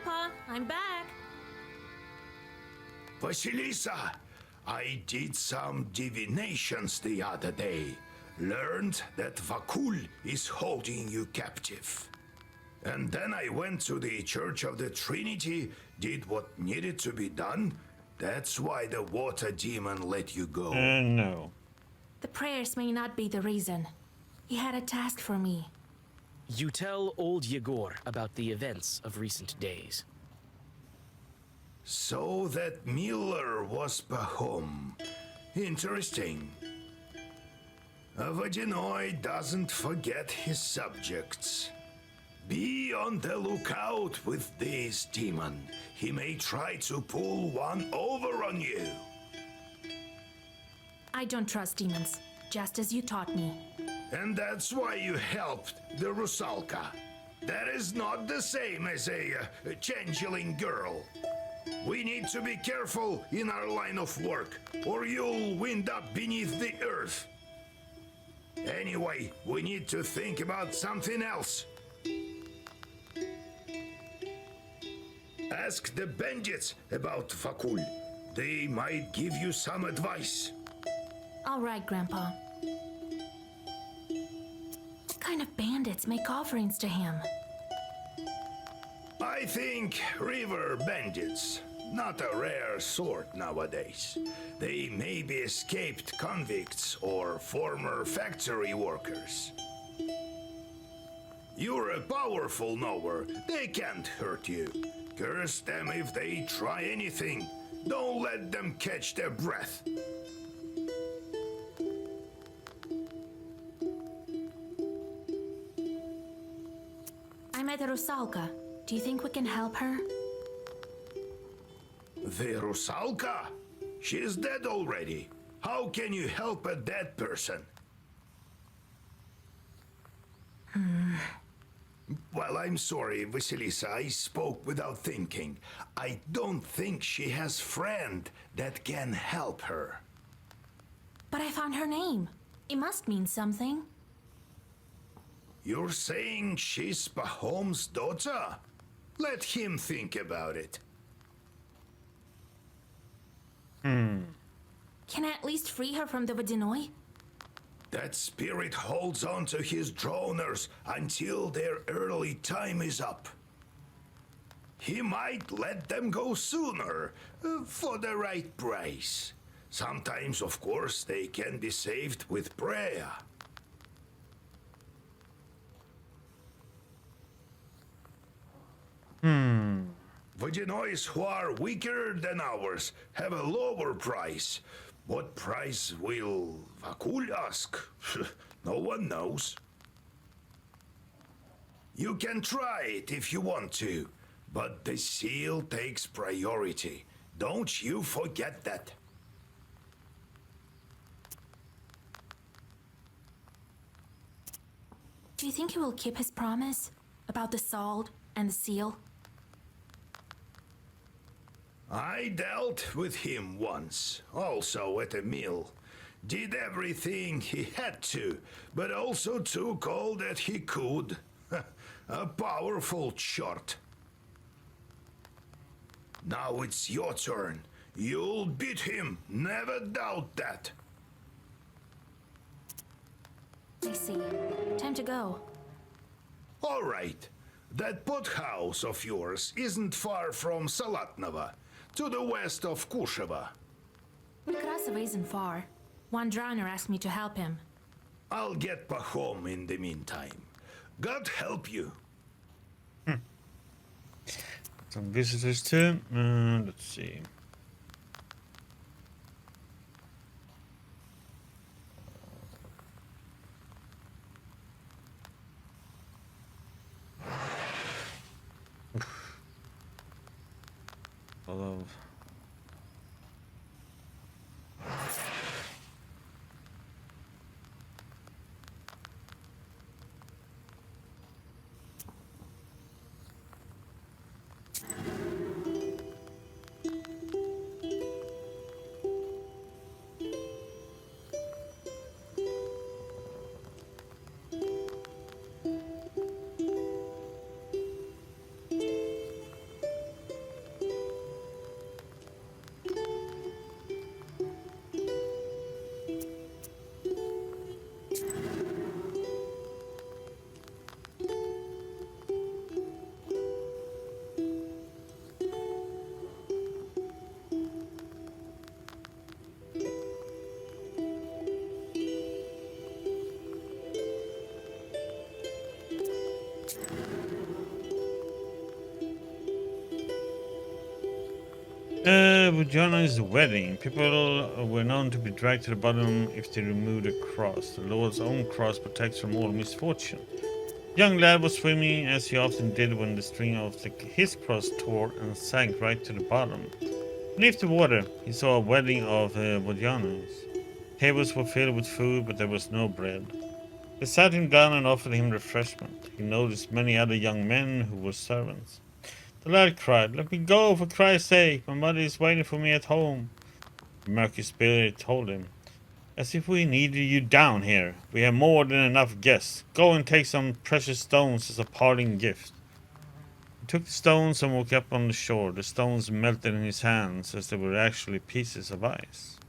Grandpa, I'm back. Vasilisa, I did some divinations the other day. Learned that Vakul is holding you captive. And then I went to the Church of the Trinity, did what needed to be done. That's why the water demon let you go. No. The prayers may not be the reason. He had a task for me. You tell old Yegor about the events of recent days. So that Miller was Pahom. Interesting. A Vodinoy doesn't forget his subjects. Be on the lookout with this demon. He may try to pull one over on you. I don't trust demons, just as you taught me. And that's why you helped the Rusalka. That is not the same as a changeling girl. We need to be careful in our line of work, or you'll wind up beneath the earth. Anyway, we need to think about something else. Ask the bandits about Vakul. They might give you some advice. All right, Grandpa. What kind of bandits make offerings to him? I think river bandits. Not a rare sort nowadays. They may be escaped convicts or former factory workers. You're a powerful knower. They can't hurt you. Curse them if they try anything. Don't let them catch their breath. I met Rusalka. Do you think we can help her? The Rusalka? She's dead already. How can you help a dead person? Well, I'm sorry, Vasilisa. I spoke without thinking. I don't think she has friend that can help her. But I found her name. It must mean something. You're saying she's Pahom's daughter? Let him think about it. Can I at least free her from the Vodinoy? That spirit holds on to his droners until their early time is up. He might let them go sooner, for the right price. Sometimes, of course, they can be saved with prayer. Vodinoys who are weaker than ours have a lower price. What price will Vakul ask? No one knows. You can try it if you want to, but the seal takes priority. Don't you forget that. Do you think he will keep his promise about the salt and the seal? I dealt with him once, also at a mill. Did everything he had to, but also took all that he could. A powerful shot. Now it's your turn. You'll beat him, never doubt that. I see. Time to go. All right. That pothouse of yours isn't far from Salatnova, to the west of Kusheva. Nekrasov isn't far. One drowner asked me to help him. I'll get Pahom in the meantime. God help you. Some visitors too. Let's see. Follow. Vujana's wedding. People were known to be dragged to the bottom if they removed a cross. The Lord's own cross protects from all misfortune. The young lad was swimming, as he often did when the string of his cross tore and sank right to the bottom. Beneath the water, he saw a wedding of Vojanas. Tables were filled with food, but there was no bread. They sat him down and offered him refreshment. He noticed many other young men who were servants. The lad cried, "Let me go, for Christ's sake! My mother is waiting for me at home." The murky spirit told him, "As if we needed you down here. We have more than enough guests. Go and take some precious stones as a parting gift." He took the stones and walked up on the shore. The stones melted in his hands as they were actually pieces of ice.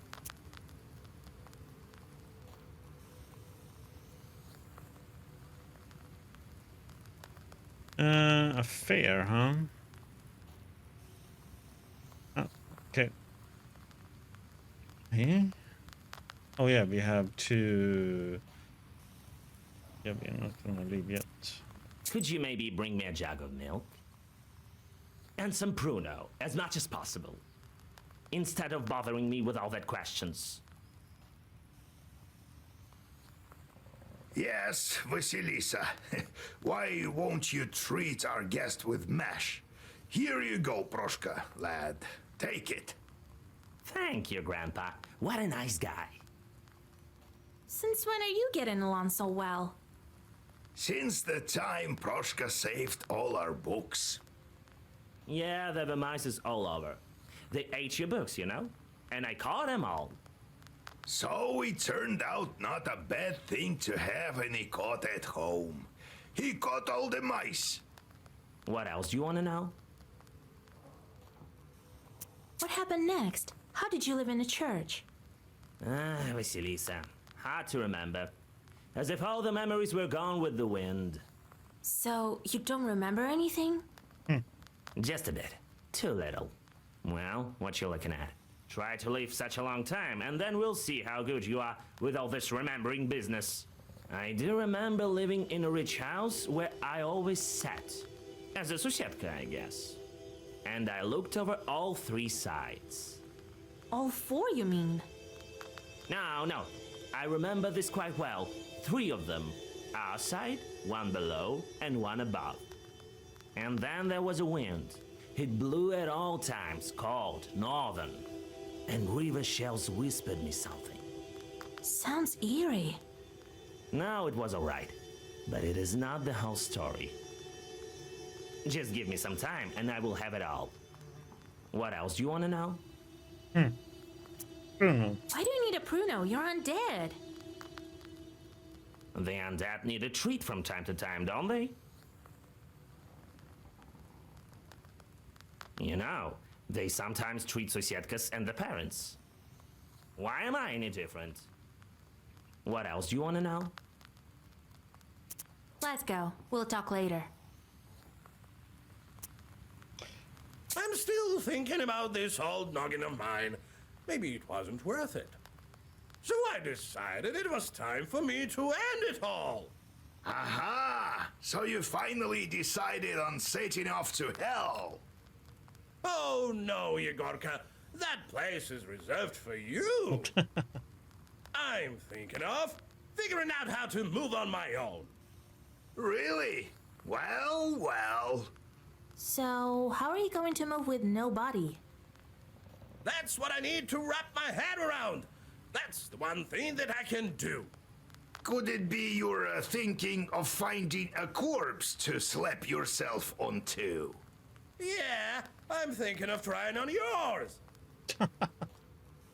A fair, huh? Oh, okay. Here? Oh yeah, we have two. Yeah, we're not gonna leave yet. Could you maybe bring me a jug of milk? And some pruno, as much as possible. Instead of bothering me with all that questions. Yes, Vasilisa. Why won't you treat our guest with mash? Here you go, Proshka, lad. Take it. Thank you, Grandpa. What a nice guy. Since when are you getting along so well? Since the time Proshka saved all our books. Yeah, there were mice all over. They ate your books, you know? And I caught them all. So it turned out not a bad thing to have any caught at home. He caught all the mice. What else do you want to know? What happened next? How did you live in the church? Vasilisa. Hard to remember. As if all the memories were gone with the wind. So, you don't remember anything? Just a bit. Too little. Well, what you looking at? Try to live such a long time, and then we'll see how good you are with all this remembering business. I do remember living in a rich house where I always sat. As a susietka, I guess. And I looked over all three sides. All four, you mean? No. I remember this quite well. Three of them. Our side, one below, and one above. And then there was a wind. It blew at all times, cold, northern. And river shells whispered me something. Sounds eerie. No, it was all right. But it is not the whole story. Just give me some time and I will have it all. What else do you want to know? Bruno. Why do you need a pruno? You're undead. The undead need a treat from time to time, don't they? You know, they sometimes treat Sosietkas and the parents. Why am I any different? What else do you want to know? Let's go. We'll talk later. I'm still thinking about this old noggin of mine. Maybe it wasn't worth it. So I decided it was time for me to end it all. Aha! So you finally decided on setting off to hell. Oh no, Yegorka. That place is reserved for you. I'm thinking of figuring out how to move on my own. Really? Well. So, how are you going to move with no body? That's what I need to wrap my head around. That's the one thing that I can do. Could it be you're thinking of finding a corpse to slap yourself onto? Yeah, I'm thinking of trying on yours.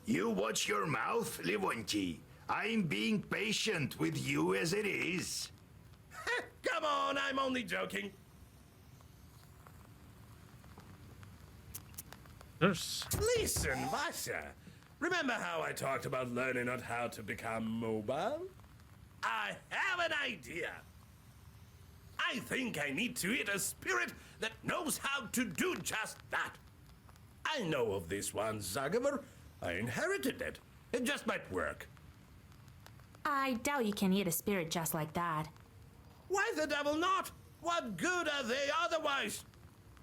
You watch your mouth, Levonty. I'm being patient with you as it is. Come on, I'm only joking. There's... Listen, Vasya. Remember how I talked about learning on how to become mobile? I have an idea. I think I need to eat a spirit that knows how to do just that. I know of this one, Zagavar. I inherited it. It just might work. I doubt you can eat a spirit just like that. Why the devil not? What good are they otherwise?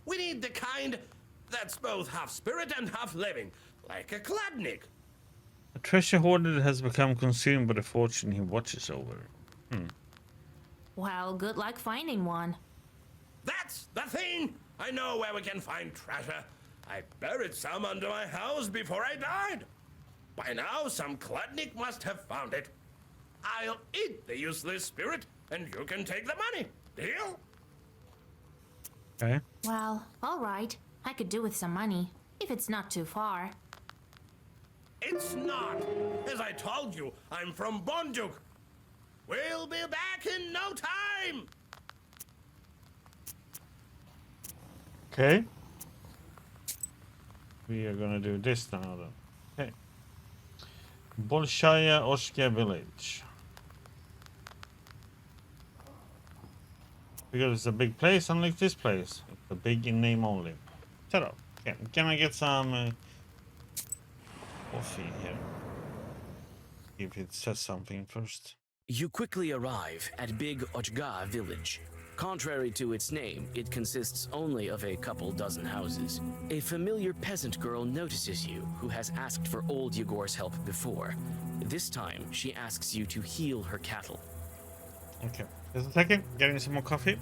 We need the kind that's both half spirit and half living, like a Kladnik. A treasure hoarder that has become consumed by the fortune he watches over. Well, good luck finding one. That's the thing! I know where we can find treasure. I buried some under my house before I died. By now, some Kladnik must have found it. I'll eat the useless spirit, and you can take the money. Deal? Okay. Well, all right. I could do with some money, if it's not too far. It's not. As I told you, I'm from Bonjuk. We'll be back in no time. Okay. We are gonna do this now then. Okay. Bolshaya Oshka village. Because it's a big place, unlike this place. It's a big in name only. Shut up. Okay. Can I get some coffee here? If it says something first. You quickly arrive at Big Ochga village. Contrary to its name, it consists only of a couple dozen houses. A familiar peasant girl notices you, who has asked for old Yegor's help before. This time, she asks you to heal her cattle. Okay. Just a second. Getting some more coffee.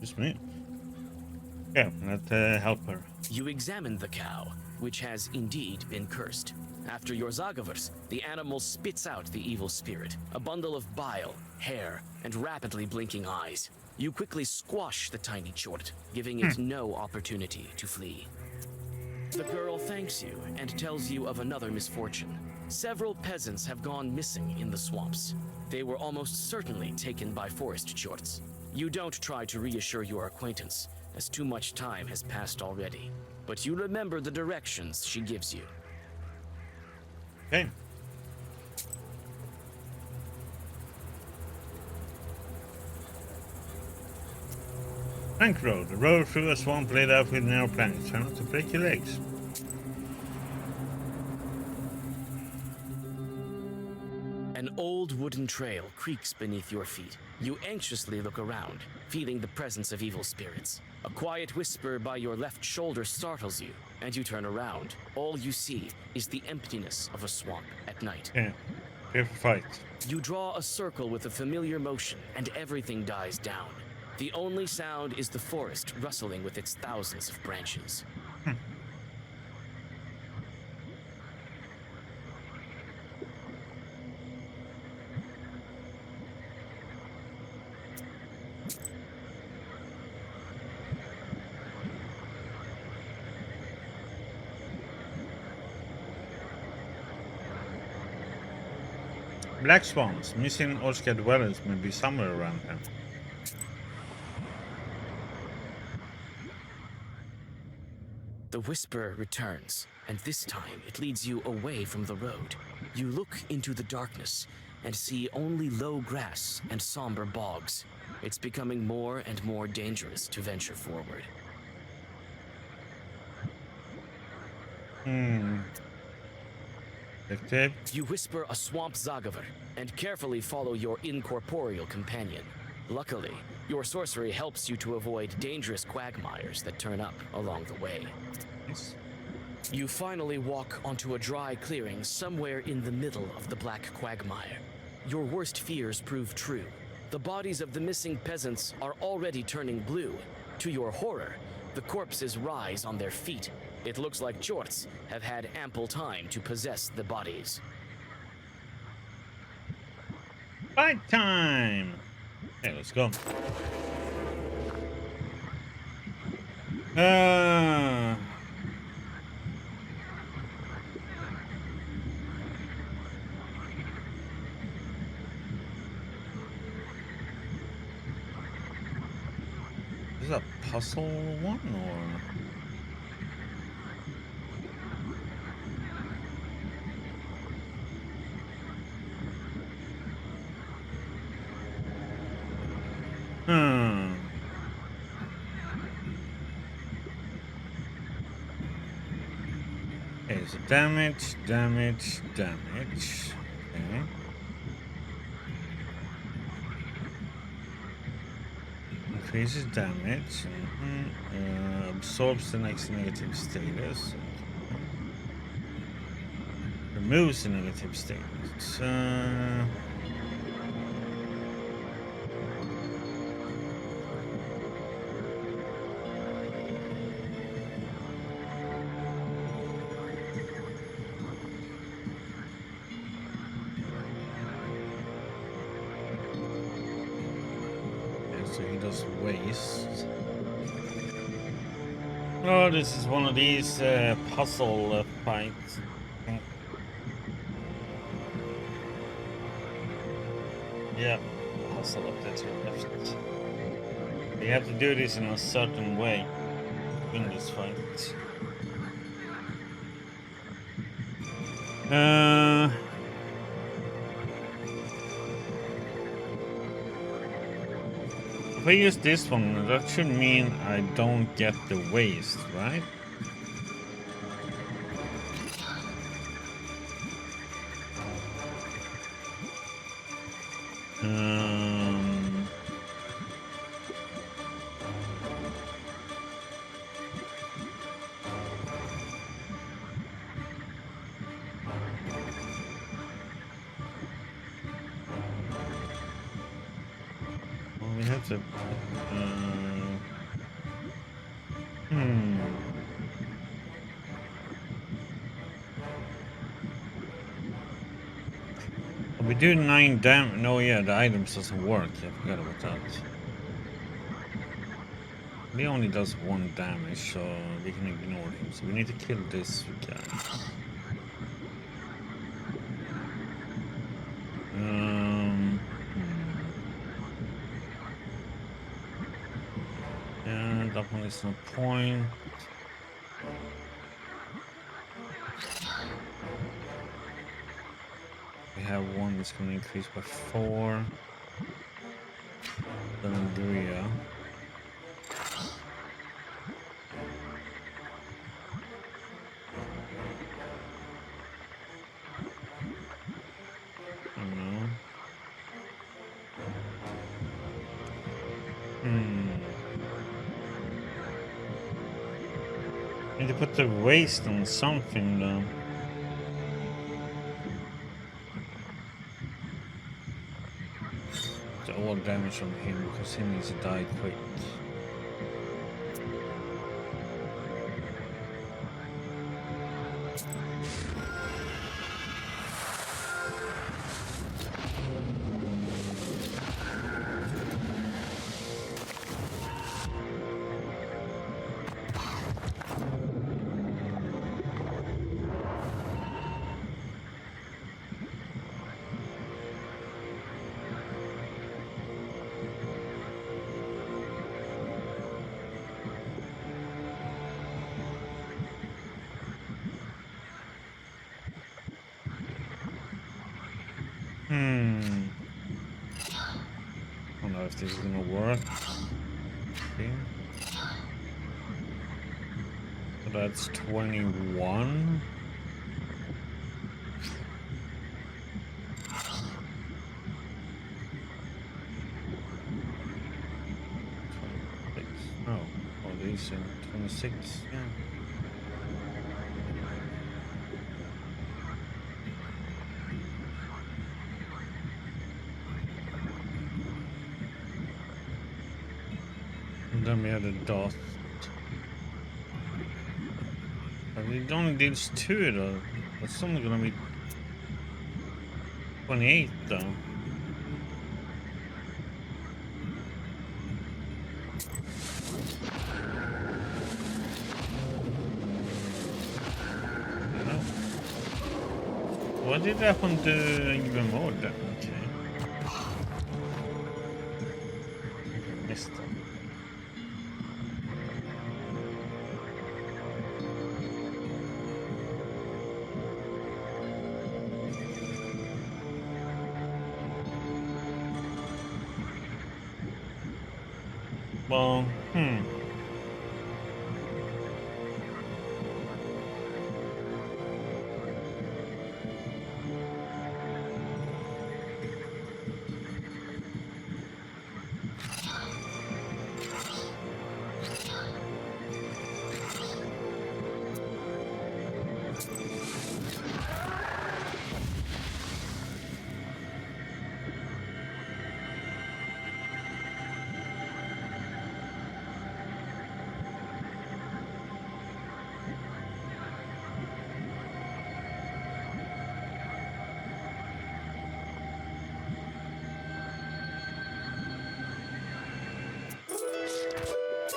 Just me. Okay, let's help her. You examine the cow, which has indeed been cursed. After your Zagavers, the animal spits out the evil spirit, a bundle of bile, hair, and rapidly blinking eyes. You quickly squash the tiny chort, giving it no opportunity to flee. The girl thanks you and tells you of another misfortune. Several peasants have gone missing in the swamps. They were almost certainly taken by forest chorts. You don't try to reassure your acquaintance, as too much time has passed already. But you remember the directions she gives you. Okay. Plank road. A road through a swamp laid out with narrow planks. Try not to break your legs. An old wooden trail creaks beneath your feet. You anxiously look around, feeling the presence of evil spirits. A quiet whisper by your left shoulder startles you, and you turn around. All you see is the emptiness of a swamp at night. Okay. Prepare for fight. You draw a circle with a familiar motion, and everything dies down. The only sound is the forest rustling with its thousands of branches. Black swans. Missing Oshka dwellers may be somewhere around here. The whisper returns, and this time it leads you away from the road. You look into the darkness and see only low grass and somber bogs. It's becoming more and more dangerous to venture forward. Detective. You whisper a swamp Zagaver and carefully follow your incorporeal companion. Luckily, your sorcery helps you to avoid dangerous quagmires that turn up along the way. Yes. You finally walk onto a dry clearing somewhere in the middle of the black quagmire. Your worst fears prove true. The bodies of the missing peasants are already turning blue. To your horror, the corpses rise on their feet. It looks like Jorts have had ample time to possess the bodies. Fight time! Okay, let's go. Is this a puzzle one or? Okay, so damage. Okay. Increases damage. Absorbs the next negative status. Removes the negative status. So he does waste. Oh, this is one of these puzzle fights. Yeah, puzzle up there to the left. You have to do this in a certain way in this fight. If I use this one, that should mean I don't get the waste, right? Well, we have to. We do 9 damage. No, yeah, the items doesn't work. I forgot about that. He only does 1 damage, so we can ignore him. So we need to kill this guy. Yeah, that one is no point. We have one that's going to increase by 4. Andrea. I don't know. Need to put the waste on something though. All damage on him because he needs to die quick. I don't know if this is gonna work. Okay. So that's 21. easier. 26, yeah. And then we had a dot. But it only deals 2 though. That's only gonna be 28 though. What did that one do even more damage? I missed them. Well,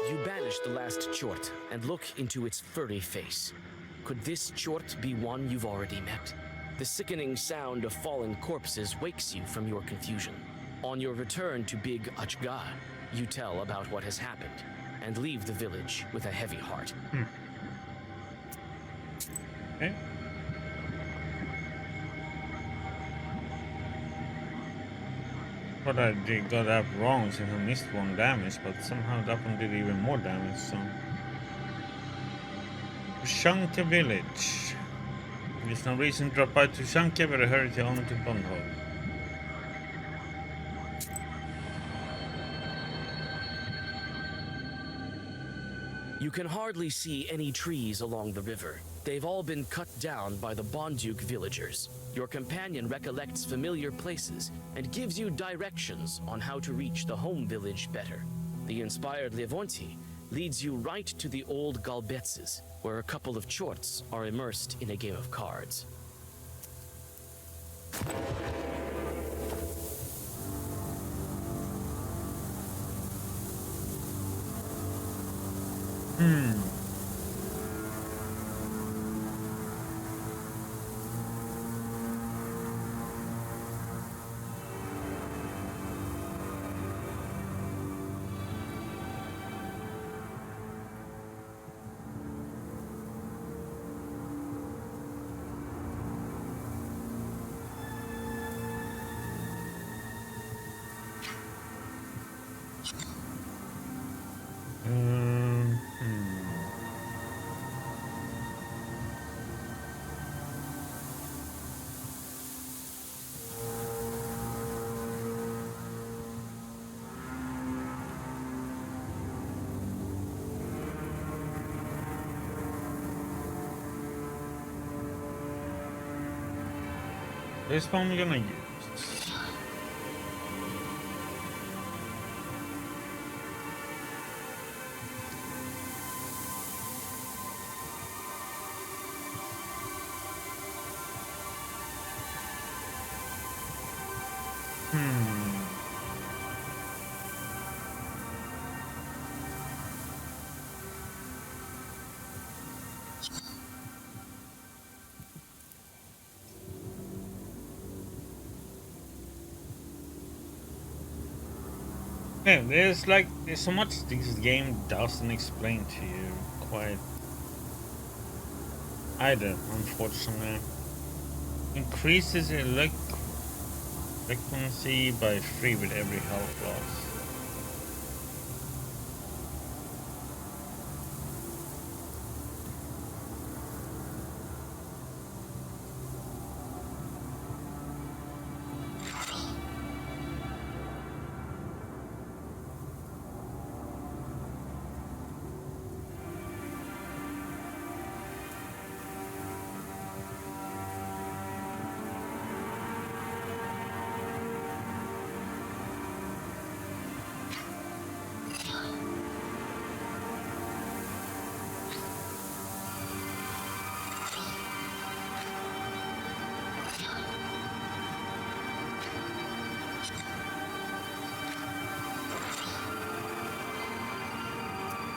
You banish the last chort and look into its furry face. Could this chort be one you've already met? The sickening sound of fallen corpses wakes you from your confusion. On your return to Big Achga, you tell about what has happened and leave the village with a heavy heart. okay. What I did got that wrong since I missed 1 damage, but somehow that one did even more damage, so. Ushanka village. There's no reason to drop by to Ushanka, but I hurry on to Bonhole. You can hardly see any trees along the river. They've all been cut down by the Bonduke villagers. Your companion recollects familiar places and gives you directions on how to reach the home village better. The inspired Levonty leads you right to the old Galbetses, where a couple of chorts are immersed in a game of cards. This one we're gonna use. Yeah, there's so much this game doesn't explain to you quite either, unfortunately. Increases frequency by 3 with every health loss.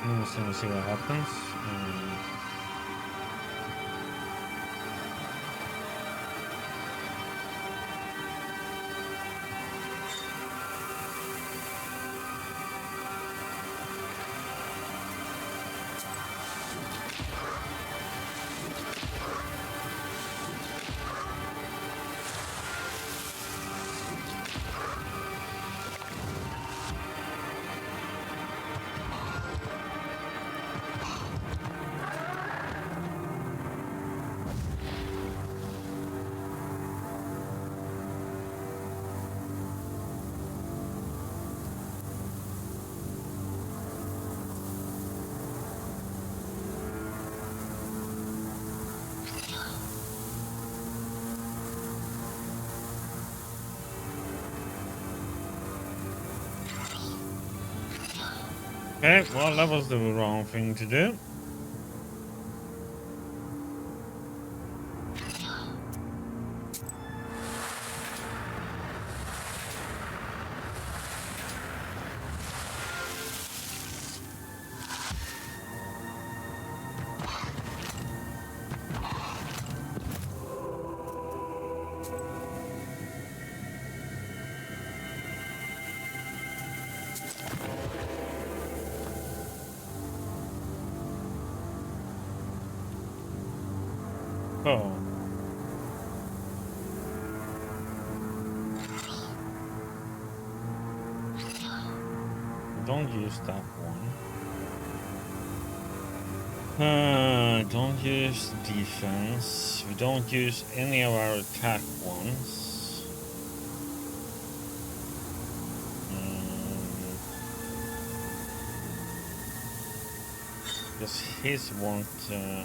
We'll see what happens. Okay, well, that was the wrong thing to do. Oh. Don't use that one. Don't use defense. We don't use any of our attack ones. Because his won't do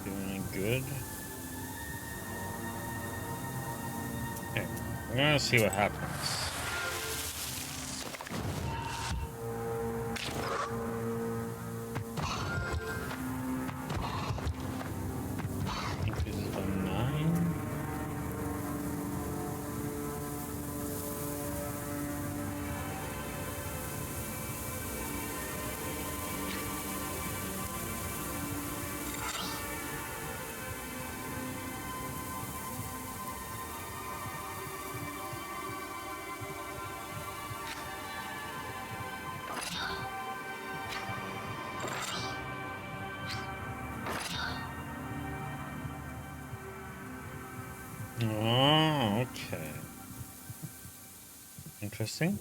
any good. Okay, we're gonna see what happens. Increases by 9. Oh, okay. Interesting.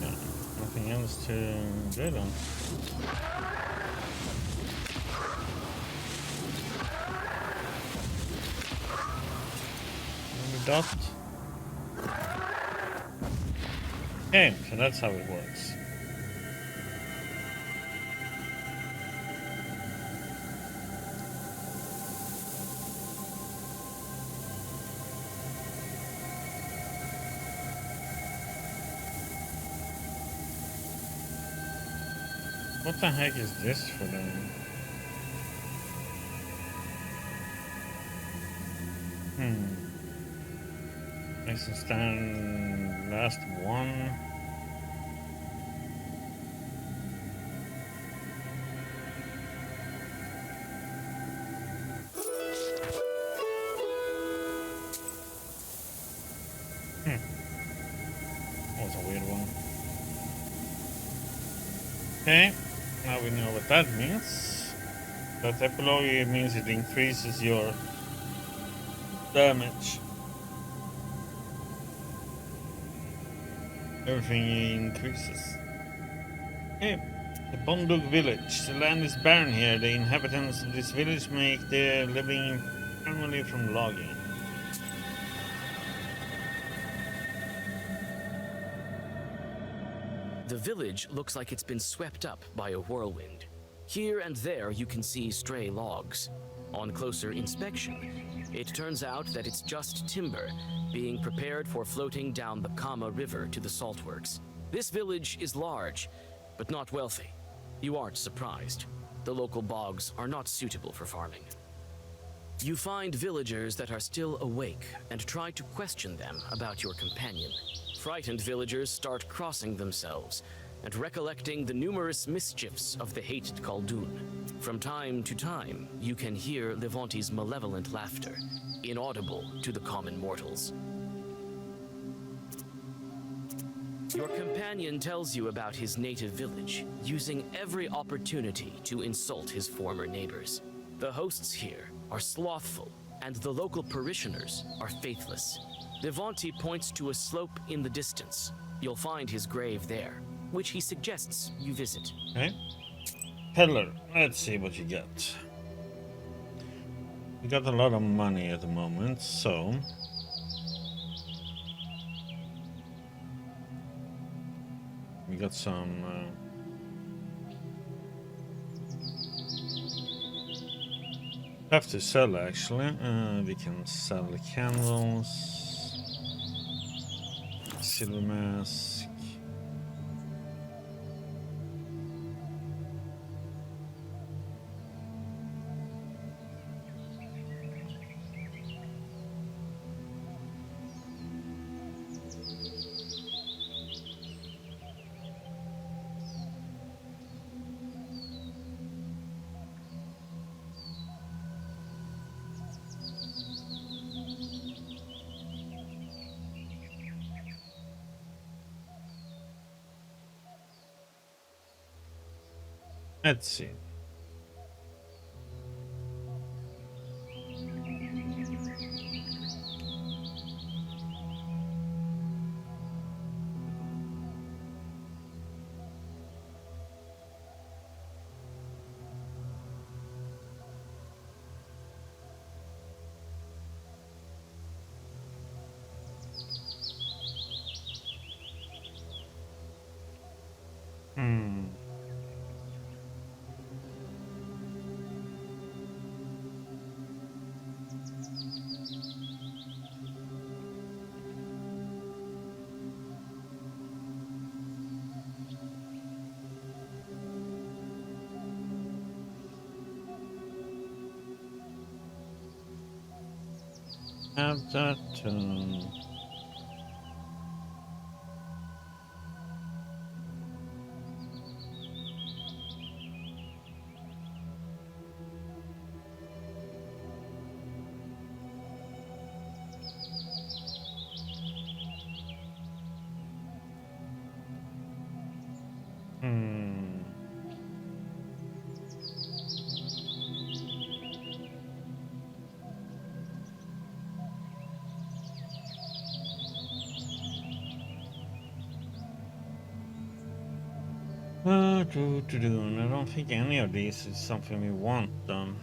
Yeah, nothing else to bid on. Dot. Okay, so that's how it works. What the heck is this for them? Makes them stand last one. That was a weird one. Okay, now we know what that means. That epilogue means it increases your damage. Everything increases. Okay, the Bondug village. The land is barren here. The inhabitants of this village make their living primarily from logging. The village looks like it's been swept up by a whirlwind. Here and there you can see stray logs. On closer inspection, it turns out that it's just timber being prepared for floating down the Kama River to the saltworks. This village is large, but not wealthy. You aren't surprised. the local bogs are not suitable for farming. You find villagers that are still awake and try to question them about your companion. Frightened villagers start crossing themselves and recollecting the numerous mischiefs of the hated Khaldun. From time to time, you can hear Levonty's malevolent laughter, inaudible to the common mortals. Your companion tells you about his native village, using every opportunity to insult his former neighbors. The hosts here are slothful, and the local parishioners are faithless. Levonty points to a slope in the distance. You'll find his grave there, which he suggests you visit. Okay. Peddler, let's see what you get. We got a lot of money at the moment, so we got some have to sell actually. We can sell the candles, silver mask. Let's see. Have that. I don't think any of these is something we want done.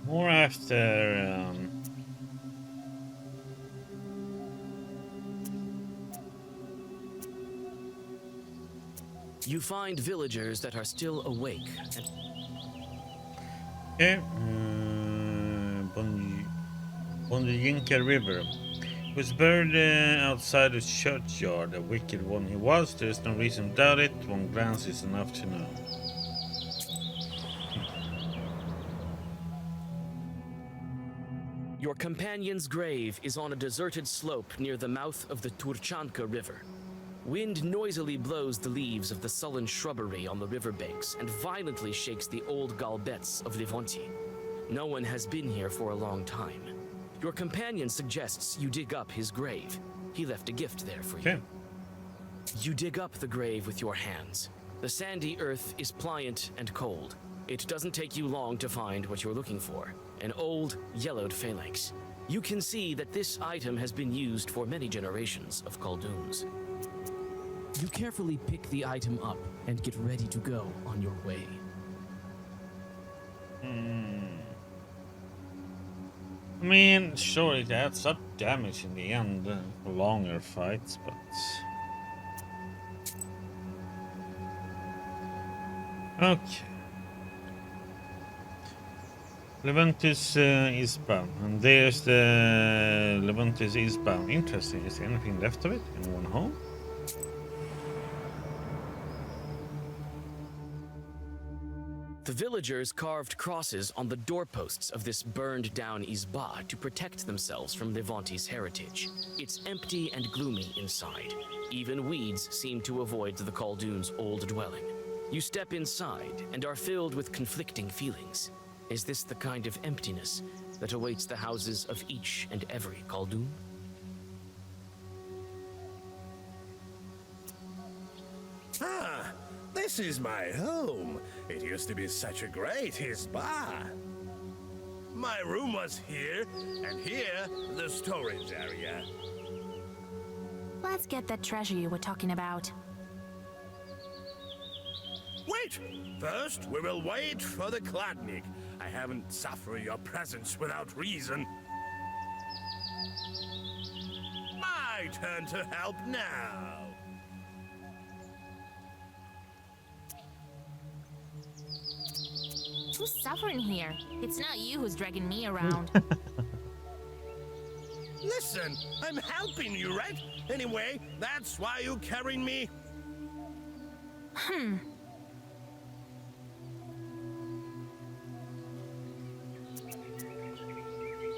More after You find villagers that are still awake. okay, Bondinka River. He was buried outside the churchyard. A wicked one he was. There is no reason to doubt it. One glance is enough to know. Your companion's grave is on a deserted slope near the mouth of the Turchanka River. Wind noisily blows the leaves of the sullen shrubbery on the riverbanks and violently shakes the old galbets of Levonty. No one has been here for a long time. Your companion suggests you dig up his grave. He left a gift there for you. Okay. You dig up the grave with your hands. The sandy earth is pliant and cold. It doesn't take you long to find what you're looking for, an old, yellowed phalanx. You can see that this item has been used for many generations of Khaldun's. You carefully pick the item up and get ready to go on your way. I mean, sure, it adds up damage in the end, longer fights, but... Okay. Levonty's Isba, and there's the Levonty's Isba. Interesting, is there anything left of it in one home? The villagers carved crosses on the doorposts of this burned-down Izba to protect themselves from Levonty's heritage. It's empty and gloomy inside. Even weeds seem to avoid the Khaldun's old dwelling. You step inside and are filled with conflicting feelings. Is this the kind of emptiness that awaits the houses of each and every Khaldun? Ah, this is my home. It used to be such a great Izba. My room was here, and here, the storage area. Let's get that treasure you were talking about. Wait! First, we will wait for the Kladnik. I haven't suffered your presence without reason. My turn to help now. Who's suffering here? It's not you who's dragging me around. Listen, I'm helping you, right? Anyway, that's why you carrying me.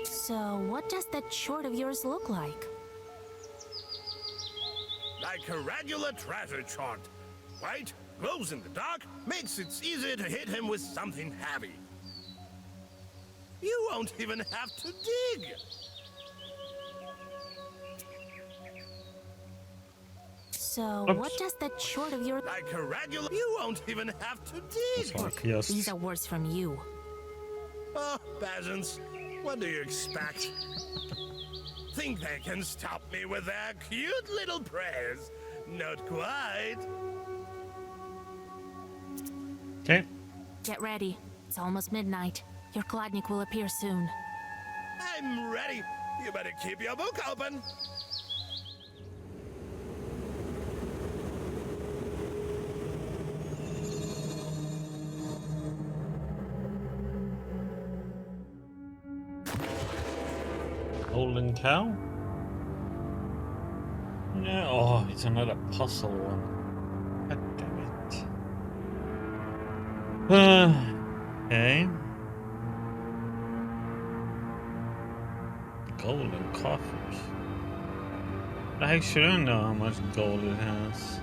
So, what does that sword of yours look like? Like a regular treasure chart. White, glows in the dark, makes it easy to hit him with something heavy. You won't even have to dig. So, Oops. what does that sword of yours... Like a regular... You won't even have to dig. It's like, yes. These are words from you. Oh, peasants, what do you expect? Think they can stop me with their cute little prayers? Not quite. Okay. Get ready. It's almost midnight. Your Kladnik will appear soon. I'm ready. You better keep your book open. Golden cow? No, oh, it's another puzzle one. God damn it. Okay. Golden coffers. I shouldn't know how much gold it has.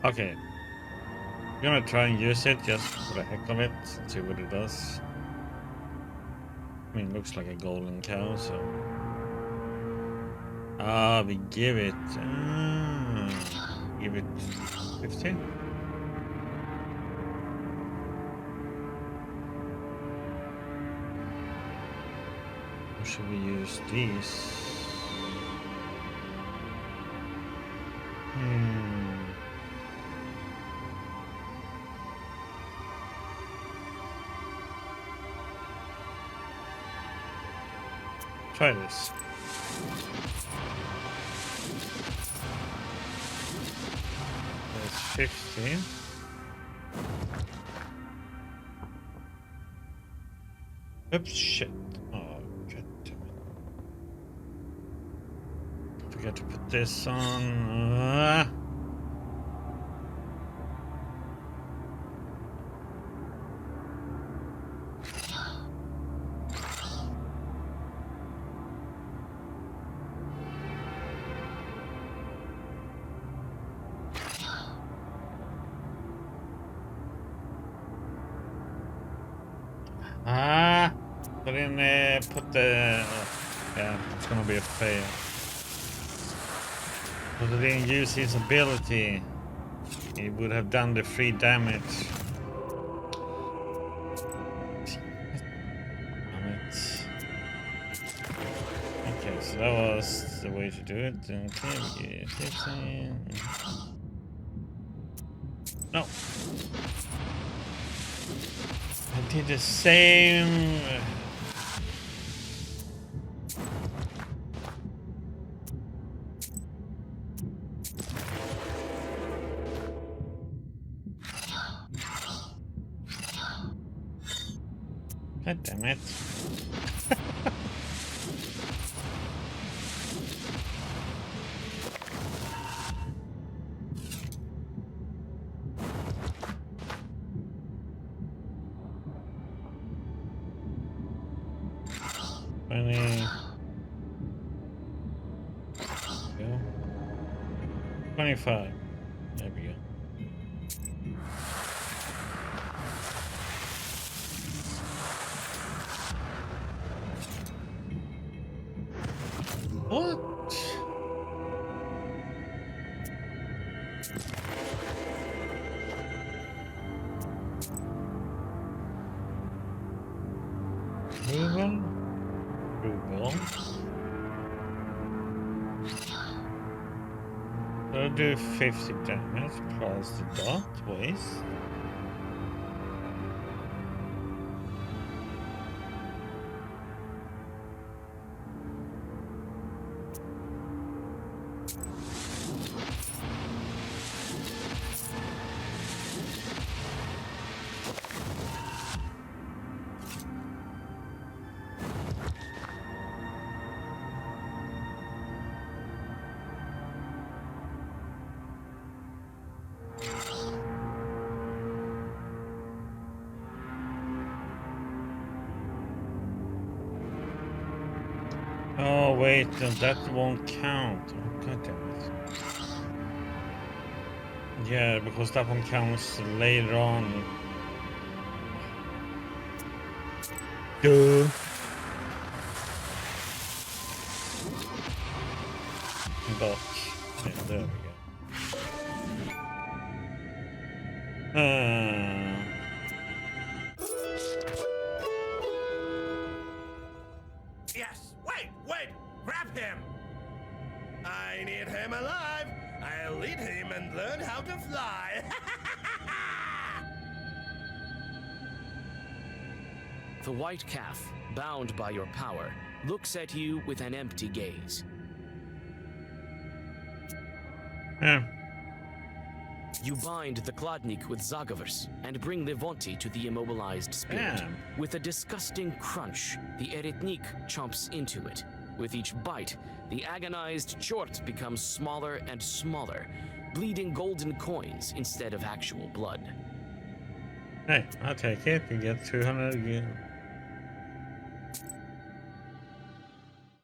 Okay. I'm gonna try and use it just for the heck of it, see what it does. I mean, it looks like a golden cow, so... we give it... give it 15. Or should we use these? Try this. That's 15. Oops, shit. Oh, god damn it. got to put this on. Didn't put the... yeah, it's gonna be a fail. But I didn't use his ability. He would have done the free damage. Damn it. Okay, so that was the way to do it. Okay, no. I did the same. God damn it. Go. 25. There we go. What? Ruble. I'll do 50 damage plus the dot waste. Oh wait, that won't count. Oh, God damn it. Yeah, because that one counts later on. Duh. But yeah, there we go. Yes, wait! Grab him! I need him alive! I'll lead him and learn how to fly! The white calf, bound by your power, looks at you with an empty gaze. Yeah. You bind the Kladnik with Zagavers and bring Levonty to the immobilized spirit. Damn. With a disgusting crunch, the Eretnik chomps into it. With each bite, the agonized chort becomes smaller and smaller, bleeding golden coins instead of actual blood. Hey, I'll take it. You get 200 again.